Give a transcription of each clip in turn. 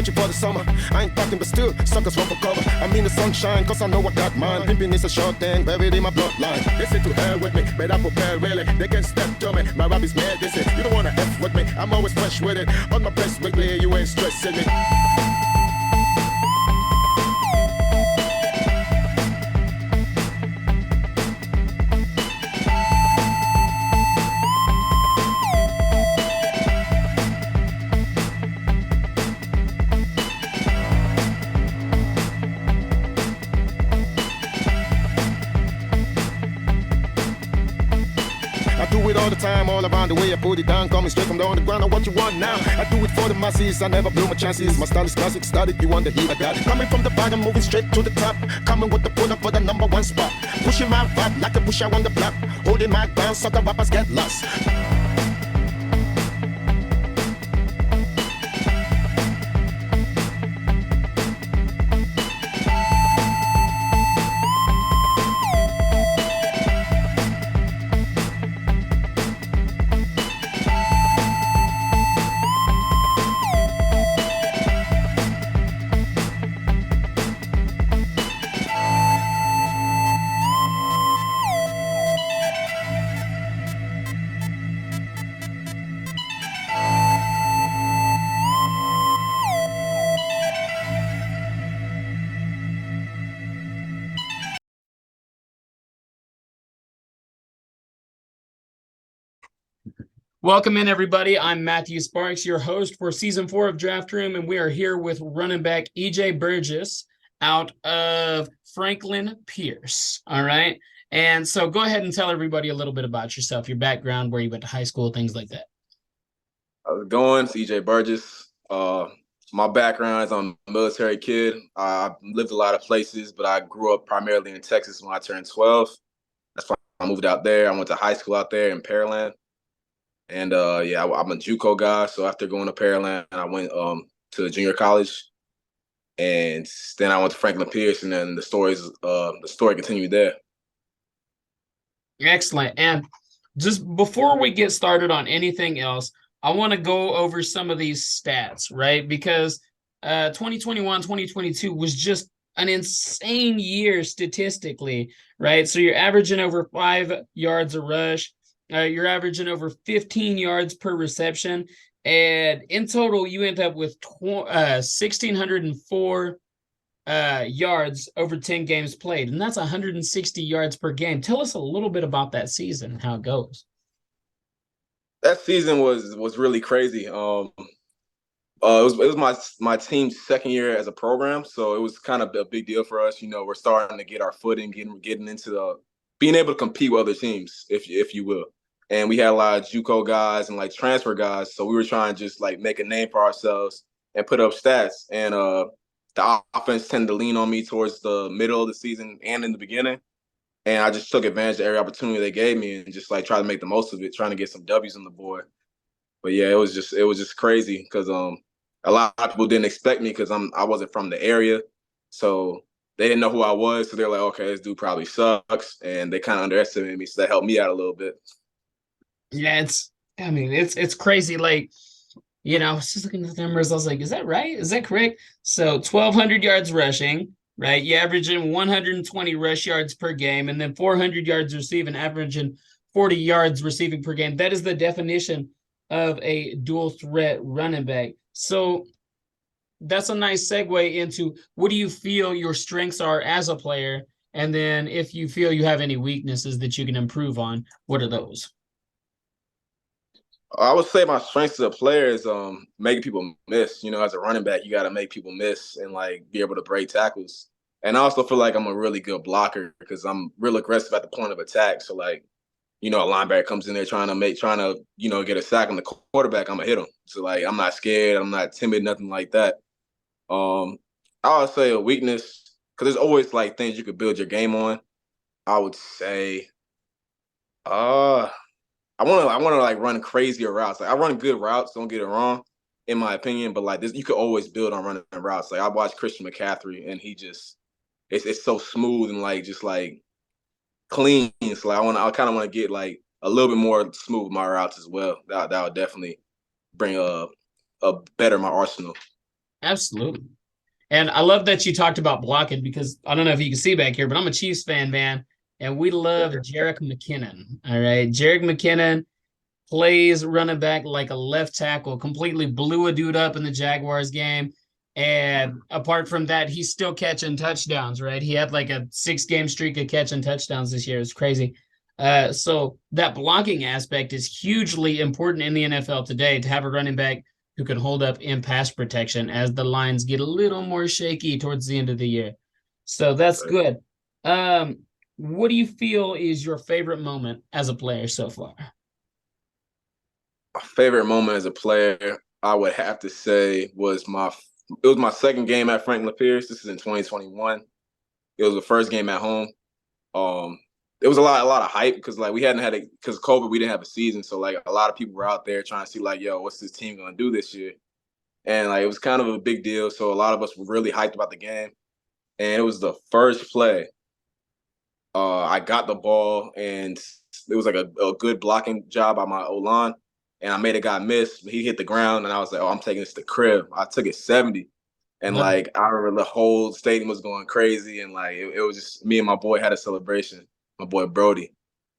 Gucci for the summer. I ain't talking, but still, suckers run for cover. I mean the sunshine, cause I know I got mine. Pimping is a short thing, buried in my bloodline. They say to hell with me, but I prepare really. They can't step to me, my rap is mad. They say, you don't wanna F with me, I'm always fresh with it. On my best weekly, you ain't stressing me. All the time, all around the way I put it down, coming straight from the underground. Now what you want now? I do it for the masses, I never blew my chances. My style is classic, started, you want the heat, I got it. Coming from the bottom, moving straight to the top. Coming with the pull up for the #1 spot. Pushing my vibe like a pusher on the block. Holding my ground, so the rappers get lost. Welcome in, everybody. I'm Matthew Sparks, your host for Season 4 of Draft Room, and we are here with running back E.J. Burgess out of Franklin Pierce, all right? And so go ahead and tell everybody a little bit about yourself, your background, where you went to high school, things like that. How's it going? It's E.J. Burgess. My background is I'm a military kid. I lived a lot of places, but I grew up primarily in Texas when I turned 12. That's why I moved out there. I went to high school out there in Pearland. And I'm a JUCO guy. So after going to Pearland, I went to junior college, and then I went to Franklin Pierce, and then the story continued there. Excellent. And just before we get started on anything else, I want to go over some of these stats, right? Because 2021, 2022 was just an insane year statistically, right? So you're averaging over 5 yards a rush. You're averaging over 15 yards per reception. And in total, you end up with 1,604 yards over 10 games played. And that's 160 yards per game. Tell us a little bit about that season and how it goes. That season was really crazy. It was my team's second year as a program, so it was kind of a big deal for us. You know, we're starting to get our footing, getting into being able to compete with other teams, if you will. And we had a lot of JUCO guys and like transfer guys, so we were trying to just like make a name for ourselves and put up stats. And the offense tended to lean on me towards the middle of the season and in the beginning. And I just took advantage of every opportunity they gave me and just like try to make the most of it, trying to get some W's on the board. But yeah, it was just crazy because a lot of people didn't expect me because I wasn't from the area, so they didn't know who I was. So they're like, okay, this dude probably sucks, and they kind of underestimated me. So that helped me out a little bit. Yeah, it's crazy. Like, you know, I was just looking at the numbers. I was like, is that right? Is that correct? So 1,200 yards rushing. Right, you averaging 120 rush yards per game, and then 400 yards receiving, averaging 40 yards receiving per game. That is the definition of a dual threat running back. So that's a nice segue into what do you feel your strengths are as a player, and then if you feel you have any weaknesses that you can improve on, what are those? I would say my strengths as a player is making people miss. You know, as a running back, you got to make people miss and like be able to break tackles. And I also feel like I'm a really good blocker because I'm real aggressive at the point of attack. So like, you know, a linebacker comes in there trying to get a sack on the quarterback, I'm gonna hit him. So like, I'm not scared, I'm not timid, nothing like that. I would say a weakness because there's always like things you could build your game on. I would say, I want to like run crazier routes. Like I run good routes, don't get it wrong, in my opinion. But like this, you could always build on running routes. Like I watched Christian McCaffrey, and he just it's so smooth and like just like clean. So like I kind of want to get like a little bit more smooth with my routes as well. That would definitely bring a better my arsenal. Absolutely. And I love that you talked about blocking because I don't know if you can see back here, but I'm a Chiefs fan, man. And we love Jerick McKinnon. All right. Jerick McKinnon plays running back like a left tackle, completely blew a dude up in the Jaguars game. And apart from that, he's still catching touchdowns, right? He had like a 6-game streak of catching touchdowns this year. It's crazy. So that blocking aspect is hugely important in the NFL today to have a running back who can hold up in pass protection as the lines get a little more shaky towards the end of the year. So that's good. What do you feel is your favorite moment as a player so far? My favorite moment as a player, I would have to say, was my second game at Franklin Pierce. This is in 2021. It was the first game at home. It was a lot of hype because like we hadn't had it because COVID, we didn't have a season. So like a lot of people were out there trying to see like, yo, what's this team gonna do this year? And like it was kind of a big deal. So a lot of us were really hyped about the game. And it was the first play. I got the ball and it was like a good blocking job by my O-line. And I made a guy miss. He hit the ground, and I was like, "Oh, I'm taking this to crib." I took it 70, and like I remember the whole stadium was going crazy, and like it was just me and my boy had a celebration. My boy Brody,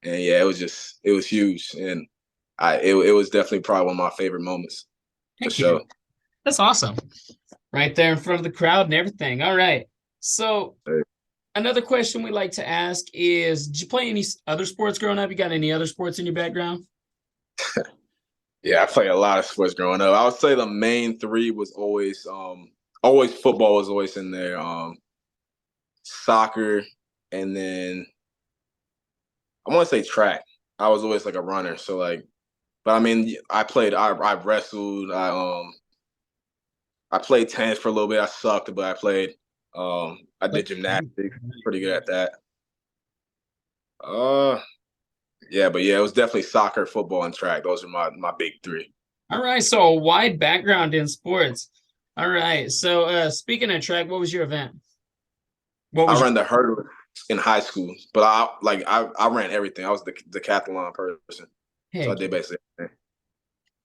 and yeah, it was huge, and it was definitely probably one of my favorite moments for sure. That's awesome, right there in front of the crowd and everything. All right, so another question we like to ask is: did you play any other sports growing up? You got any other sports in your background? Yeah, I played a lot of sports growing up. I would say the main three was always football was always in there. Soccer, and then I want to say track. I was always like a runner. So like, but I mean, I wrestled. I played tennis for a little bit. I sucked, but I played. I did gymnastics. Pretty good at that. Yeah, but yeah, it was definitely soccer, football, and track. Those are my big three. All right, so a wide background in sports. All right, so speaking of track, what was your event? I ran the hurdle in high school, but I ran everything. I was the decathlon person, so I did basically everything.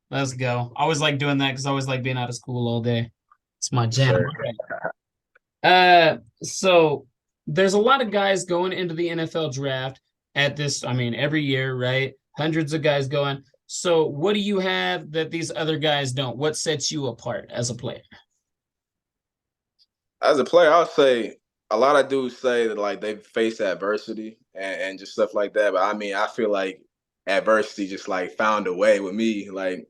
Let's go. I always like doing that because I always like being out of school all day. It's my jam. So there's a lot of guys going into the NFL draft at this, I mean, every year, right? Hundreds of guys going. So what do you have that these other guys don't? What sets you apart as a player? As a player, I would say a lot of dudes say that like they've faced adversity and just stuff like that. But I mean, I feel like adversity just like found a way with me. Like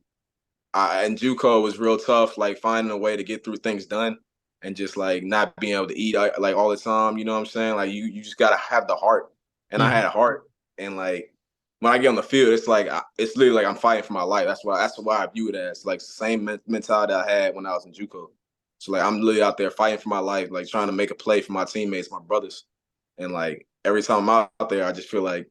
and JUCO was real tough, like finding a way to get through things done and just like not being able to eat like all the time. You know what I'm saying? Like you just gotta have the heart. And I had a heart, and like when I get on the field, it's like it's literally like I'm fighting for my life. That's why I view it as like the same mentality I had when I was in JUCO. So like I'm literally out there fighting for my life, like trying to make a play for my teammates, my brothers, and like every time I'm out there, I just feel like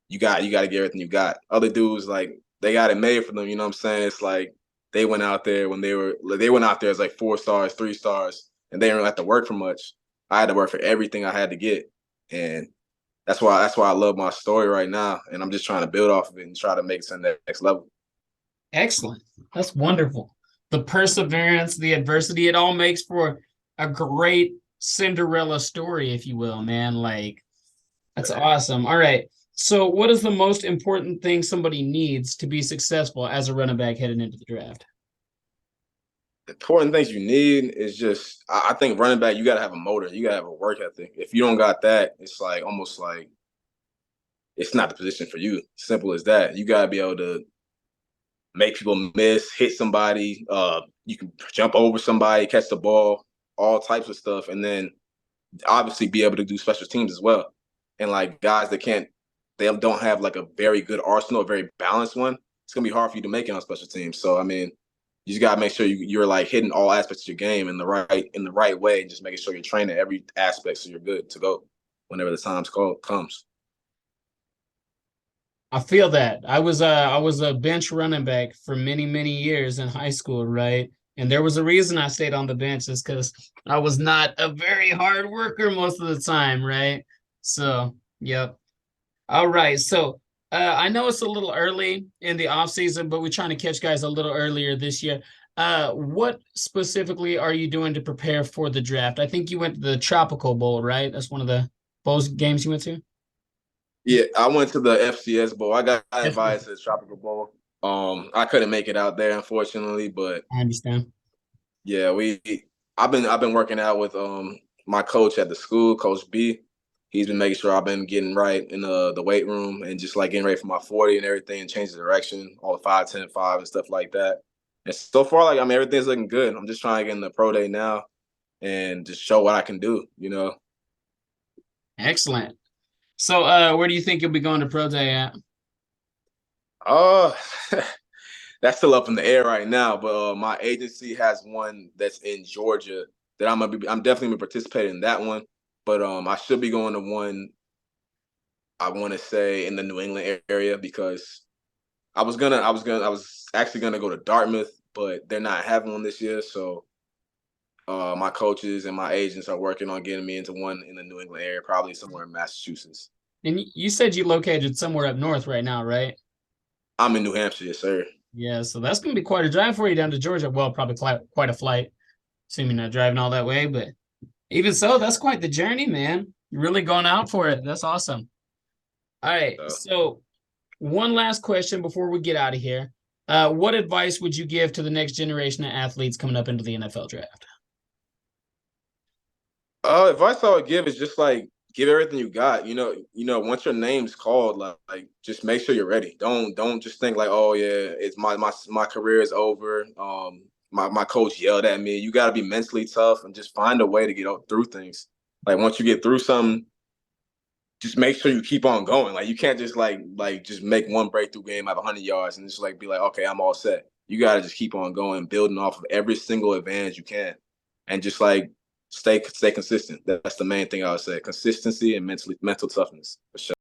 you got to get everything you got. Other dudes like they got it made for them. You know what I'm saying? It's like they went out there they went out there as like 4 stars, 3 stars, and they didn't have to work for much. I had to work for everything I had to get, and that's why I love my story right now, and I'm just trying to build off of it and try to make it to the next level. Excellent. That's wonderful. The perseverance, the adversity, it all makes for a great Cinderella story, if you will, man. Like, that's awesome. All right. So what is the most important thing somebody needs to be successful as a running back heading into the draft? Important things you need is just I think running back, you got to have a motor. You got to have a work ethic. If you don't got that, it's like almost like it's not the position for you. Simple as that. You got to be able to make people miss, hit somebody. You can jump over somebody, catch the ball, all types of stuff. And then obviously be able to do special teams as well. And like guys that they don't have like a very good arsenal, a very balanced one, it's going to be hard for you to make it on special teams. So, I mean, you just gotta make sure you're like hitting all aspects of your game in the right way, and just making sure you're training every aspect so you're good to go whenever the time comes. I feel that. I was a bench running back for many, many years in high school, right? And there was a reason I stayed on the bench is because I was not a very hard worker most of the time, right? So, yep. All right. So I know it's a little early in the off season, but we're trying to catch guys a little earlier this year. What specifically are you doing to prepare for the draft? I think you went to the Tropical Bowl, right? That's one of the bowls games you went to. Yeah, I went to the FCS Bowl. I got Definitely. invited to the Tropical Bowl. I couldn't make it out there, unfortunately, but I understand. yeah, I've been working out with my coach at the school, Coach B. He's been making sure I've been getting right in the weight room and just like getting ready for my 40 and everything and change the direction, all the 5, 10, 5 and stuff like that. And so far, like I mean, everything's looking good. I'm just trying to get in the pro day now and just show what I can do, you know. Excellent. So, where do you think you'll be going to pro day at? Uh that's still up in the air right now, but my agency has one that's in Georgia that I'm definitely gonna participate in that one. But I should be going to one I want to say in the New England area because I was actually gonna go to Dartmouth, but they're not having one this year. So my coaches and my agents are working on getting me into one in the New England area, probably somewhere in Massachusetts. And you said you located somewhere up north right now, right? I'm in New Hampshire, yes, sir. Yeah, so that's going to be quite a drive for you down to Georgia. Well, probably quite a flight, assuming not driving all that way. But even so, that's quite the journey, man. You're really going out for it. That's awesome. All right. So, one last question before we get out of here. What advice would you give to the next generation of athletes coming up into the NFL draft? Advice I would give is just like give everything you got. Once your name's called, like just make sure you're ready. Don't just think like, oh yeah, it's my career is over. My coach yelled at me. You got to be mentally tough and just find a way to get through things. Like once you get through something, just make sure you keep on going. Like you can't just like just make one breakthrough game, have 100 yards, and just like be like, okay, I'm all set. You got to just keep on going, building off of every single advantage you can, and just like stay consistent. That's the main thing I would say: consistency and mental toughness for sure.